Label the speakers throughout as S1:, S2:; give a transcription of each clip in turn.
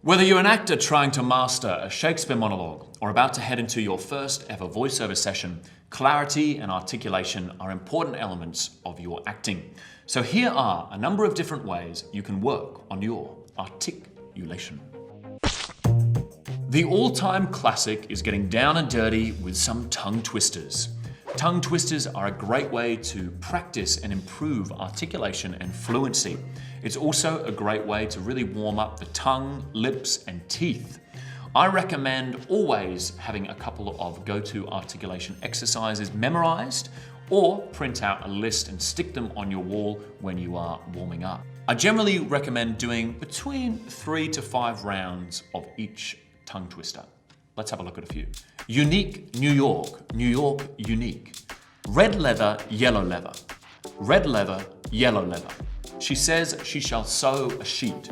S1: Whether you're an actor trying to master a Shakespeare monologue or about to head into your first ever voiceover session, clarity and articulation are important elements of your acting. So here are a number of different ways you can work on your articulation. The all-time classic is getting down and dirty with some tongue twisters. Tongue twisters are a great way to practice and improve articulation and fluency. It's also a great way to really warm up the tongue, lips, and teeth. I recommend always having a couple of go-to articulation exercises memorized or print out a list and stick them on your wall when you are warming up. I generally recommend doing between 3 to 5 rounds of each tongue twister. Let's have a look at a few. Unique, New York, New York, unique. Red leather, yellow leather. Red leather, yellow leather. She says she shall sew a sheet.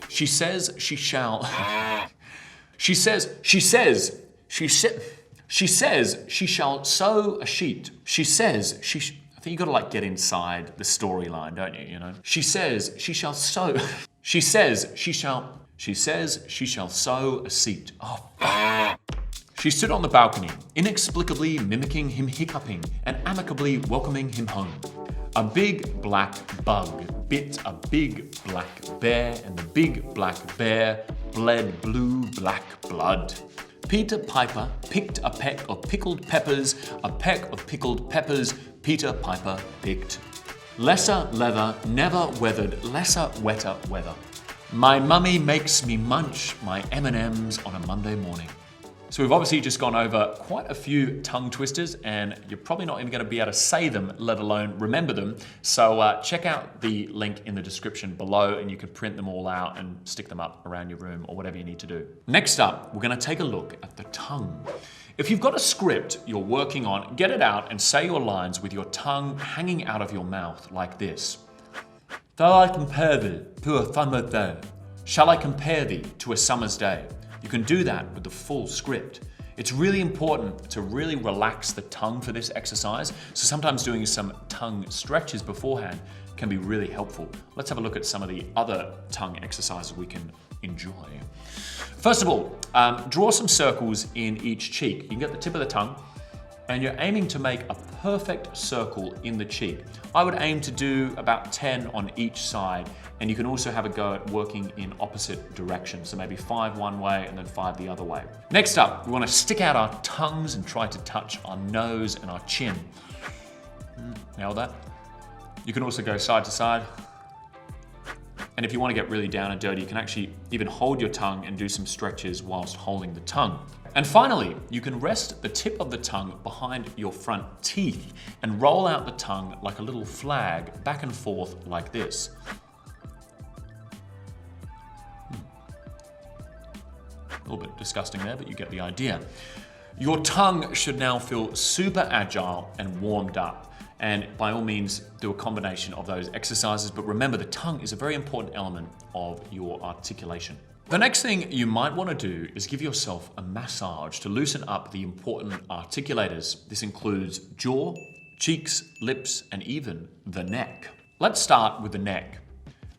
S1: She says she shall. She says she shall sew a sheet. She says I think you gotta like get inside the storyline, don't you? You know. She says she shall sew. She says she shall sew a seat. Oh. She stood on the balcony, inexplicably mimicking him hiccuping and amicably welcoming him home. A big black bug bit a big black bear, and the big black bear bled blue-black blood. Peter Piper picked a peck of pickled peppers, a peck of pickled peppers Peter Piper picked. Lesser leather, never weathered, lesser wetter weather. My mummy makes me munch my M&Ms on a Monday morning. So we've obviously just gone over quite a few tongue twisters, and you're probably not even going to be able to say them, let alone remember them. So check out the link in the description below and you can print them all out and stick them up around your room or whatever you need to do. Next up, we're going to take a look at the tongue. If you've got a script you're working on, get it out and say your lines with your tongue hanging out of your mouth like this. Shall I compare thee to a summer's day? Shall I compare thee to a summer's day? You can do that with the full script. It's really important to really relax the tongue for this exercise, so sometimes doing some tongue stretches beforehand can be really helpful. Let's have a look at some of the other tongue exercises we can enjoy. First of all, draw some circles in each cheek. You can get the tip of the tongue, and you're aiming to make a perfect circle in the cheek. I would aim to do about 10 on each side, and you can also have a go at working in opposite directions. So maybe 5 one way and then 5 the other way. Next up, we want to stick out our tongues and try to touch our nose and our chin. Nail that. You can also go side to side. And if you want to get really down and dirty, you can actually even hold your tongue and do some stretches whilst holding the tongue. And finally, you can rest the tip of the tongue behind your front teeth and roll out the tongue like a little flag back and forth like this. A little bit disgusting there, but you get the idea. Your tongue should now feel super agile and warmed up. And by all means, do a combination of those exercises. But remember, the tongue is a very important element of your articulation. The next thing you might want to do is give yourself a massage to loosen up the important articulators. This includes jaw, cheeks, lips, and even the neck. Let's start with the neck.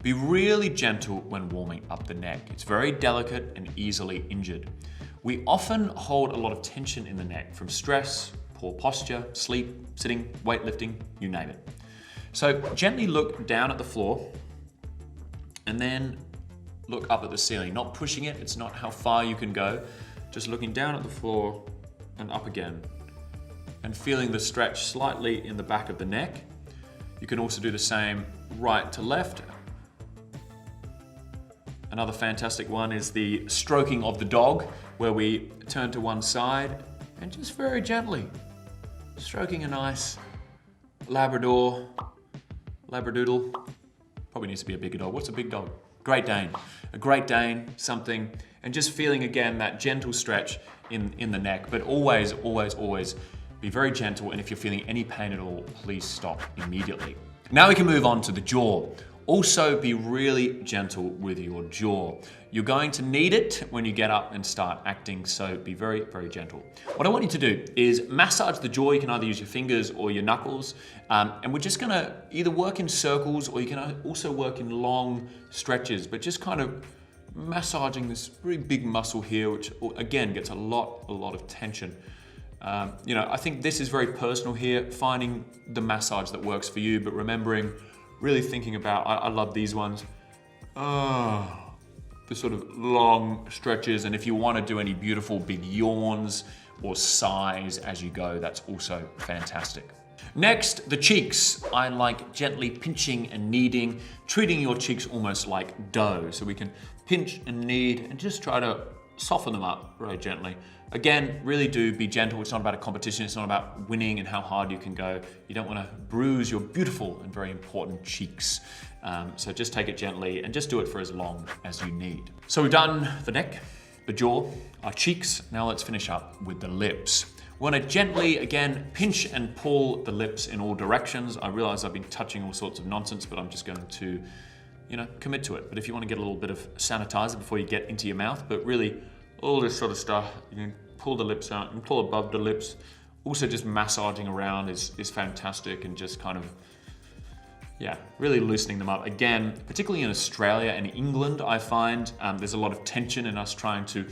S1: Be really gentle when warming up the neck. It's very delicate and easily injured. We often hold a lot of tension in the neck from stress, poor posture, sleep, sitting, weightlifting, you name it. So gently look down at the floor and then look up at the ceiling, not pushing it. It's not how far you can go, just looking down at the floor and up again and feeling the stretch slightly in the back of the neck. You can also do the same right to left. Another fantastic one is the stroking of the dog, where we turn to one side and just very gently stroking a nice Labradoodle. Probably needs to be a bigger dog. What's a big dog? Great Dane. A Great Dane, something, and just feeling again that gentle stretch in the neck, but always, always, always be very gentle, and if you're feeling any pain at all, please stop immediately. Now we can move on to the jaw. Also be really gentle with your jaw. You're going to need it when you get up and start acting, so be very, very gentle. What I want you to do is massage the jaw. You can either use your fingers or your knuckles, and we're just gonna either work in circles or you can also work in long stretches, but just kind of massaging this very big muscle here, which again gets a lot of tension. I think this is very personal here, finding the massage that works for you, but remembering, really thinking about, I love these ones. The sort of long stretches, and if you want to do any beautiful big yawns or sighs as you go, that's also fantastic. Next, the cheeks. I like gently pinching and kneading, treating your cheeks almost like dough. So we can pinch and knead and just try to soften them up very gently. Again, really do be gentle. It's not about a competition. It's not about winning and how hard you can go. You don't want to bruise your beautiful and very important cheeks. So just take it gently and just do it for as long as you need. So we've done the neck, the jaw, our cheeks. Now let's finish up with the lips. We want to gently, again, pinch and pull the lips in all directions. I realize I've been touching all sorts of nonsense, but I'm just going to, commit to it. But if you want to get a little bit of sanitizer before you get into your mouth, but really all this sort of stuff, you can pull the lips out, you can pull above the lips. Also just massaging around is fantastic, and just kind of, really loosening them up. Again, particularly in Australia and England, I find there's a lot of tension in us trying to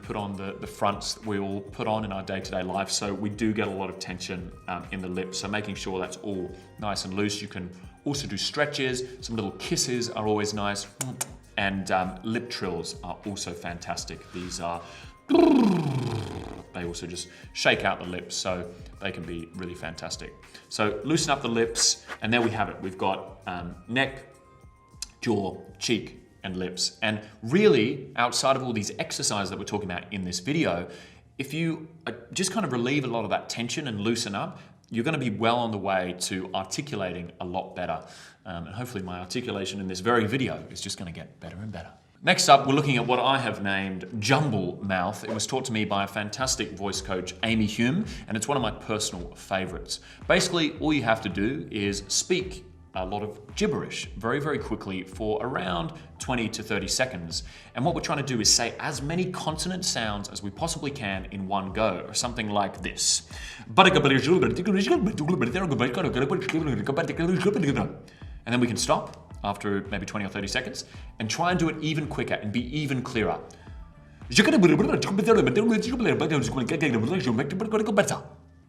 S1: put on the fronts that we all put on in our day-to-day life. So we do get a lot of tension in the lips. So making sure that's all nice and loose. You can also do stretches. Some little kisses are always nice. And lip trills are also fantastic. These are, they also just shake out the lips, so they can be really fantastic. So loosen up the lips, and there we have it. We've got neck, jaw, cheek, and lips. And really, outside of all these exercises that we're talking about in this video, if you just kind of relieve a lot of that tension and loosen up, you're going to be well on the way to articulating a lot better. And hopefully my articulation in this very video is just going to get better and better. Next up, we're looking at what I have named jumble mouth. It was taught to me by a fantastic voice coach, Amy Hume, and it's one of my personal favorites. Basically, all you have to do is speak a lot of gibberish very, very quickly for around 20 to 30 seconds. And what we're trying to do is say as many consonant sounds as we possibly can in one go, or something like this. And then we can stop after maybe 20 or 30 seconds and try and do it even quicker and be even clearer.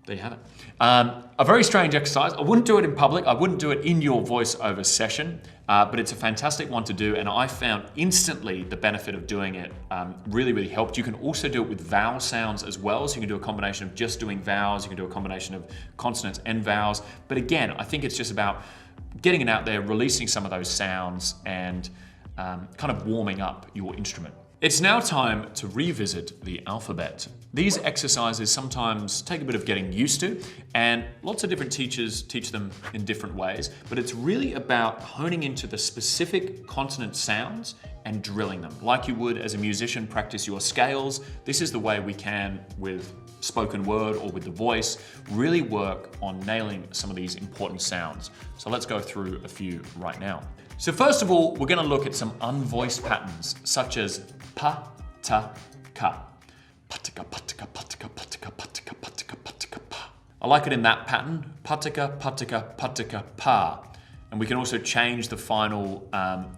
S1: There you have it. A very strange exercise. I wouldn't do it in public. I wouldn't do it in your voiceover session, but it's a fantastic one to do. And I found instantly the benefit of doing it really, really helped. You can also do it with vowel sounds as well. So you can do a combination of just doing vowels. You can do a combination of consonants and vowels. But again, I think it's just about getting it out there, releasing some of those sounds, and kind of warming up your instrument. It's now time to revisit the alphabet. These exercises sometimes take a bit of getting used to, and lots of different teachers teach them in different ways, but it's really about honing into the specific consonant sounds and drilling them. Like you would as a musician practice your scales, this is the way we can, with spoken word or with the voice, really work on nailing some of these important sounds. So let's go through a few right now. So first of all, we're going to look at some unvoiced patterns, such as pa, ta, ka. Patika, patika, patika, patika, patika, patika, patika, pa. I like it in that pattern, patika, patika, patika, pa. And we can also change the final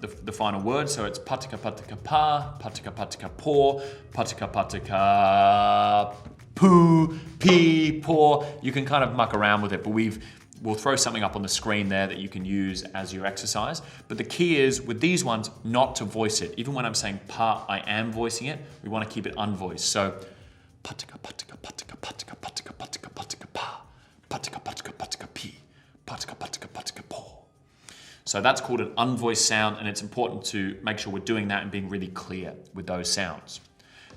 S1: the final word, so it's patika, patika, pa, patika, patika, paw, patika, patika, poo, pee, paw. You can kind of muck around with it, but we'll throw something up on the screen there that you can use as your exercise. But the key is, with these ones, not to voice it. Even when I'm saying pa, I am voicing it. We want to keep it unvoiced. So, patika, patika, patika, patika, patika, patika, patika, pa, patika, patika, patika, pi, patika, patika, patika, po. So that's called an unvoiced sound, and it's important to make sure we're doing that and being really clear with those sounds.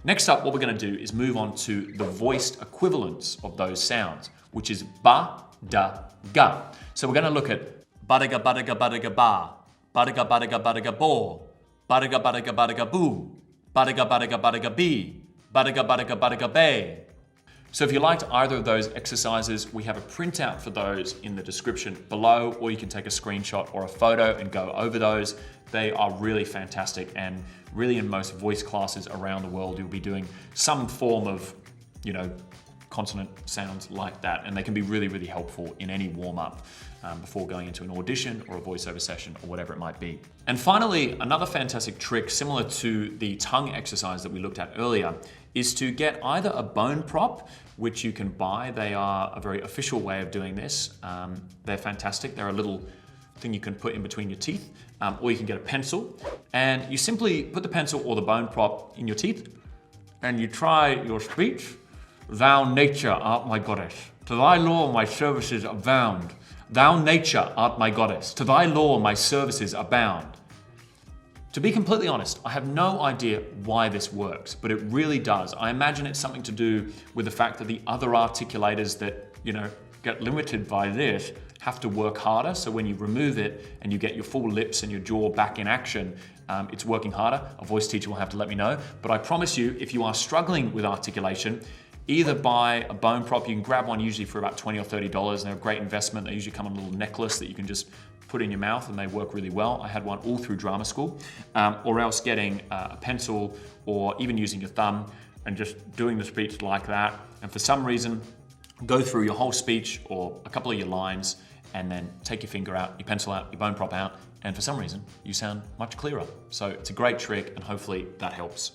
S1: Next up, what we're going to do is move on to the voiced equivalents of those sounds, which is ba, da, ga. So we're going to look at badaga, badaga, badaga, ba, badaga, badaga, badaga, bo, badaga, badaga, badaga, boo, badaga, badaga, badaga, bee, badaga, badaga, badaga, bay. So if you liked either of those exercises, we have a printout for those in the description below, or you can take a screenshot or a photo and go over those. They are really fantastic, and really in most voice classes around the world, you'll be doing some form of, consonant sounds like that. And they can be really, really helpful in any warm-up before going into an audition or a voiceover session or whatever it might be. And finally, another fantastic trick similar to the tongue exercise that we looked at earlier is to get either a bone prop, which you can buy. They are a very official way of doing this. They're fantastic. They're a little thing you can put in between your teeth, or you can get a pencil, and you simply put the pencil or the bone prop in your teeth, and you try your speech. Thou nature art my goddess, to thy law my services abound. Thou nature art my goddess, to thy law my services abound. To be completely honest, I have no idea why this works, but it really does. I imagine it's something to do with the fact that the other articulators that, get limited by this have to work harder. So when you remove it and you get your full lips and your jaw back in action, it's working harder. A voice teacher will have to let me know. But I promise you, if you are struggling with articulation, either buy a bone prop. You can grab one usually for about $20 or $30, and they're a great investment. They usually come in a little necklace that you can just put in your mouth, and they work really well. I had one all through drama school. Or else getting a pencil, or even using your thumb and just doing the speech like that. And for some reason, go through your whole speech or a couple of your lines, and then take your finger out, your pencil out, your bone prop out, and for some reason, you sound much clearer. So it's a great trick, and hopefully that helps.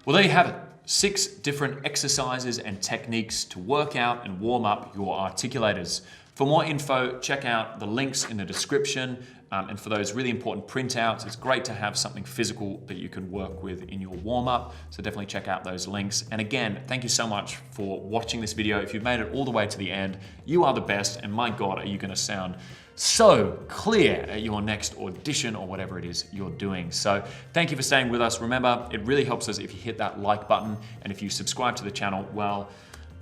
S1: Well, there you have it. 6 different exercises and techniques to work out and warm up your articulators. For more info, check out the links in the description. And for those really important printouts, it's great to have something physical that you can work with in your warm-up. So definitely check out those links. And again, thank you so much for watching this video. If you've made it all the way to the end, you are the best. And my God, are you gonna sound so clear at your next audition or whatever it is you're doing. So thank you for staying with us. Remember, it really helps us if you hit that like button. And if you subscribe to the channel, well,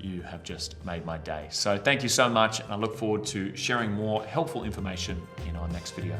S1: you have just made my day. So thank you so much, and I look forward to sharing more helpful information in our next video.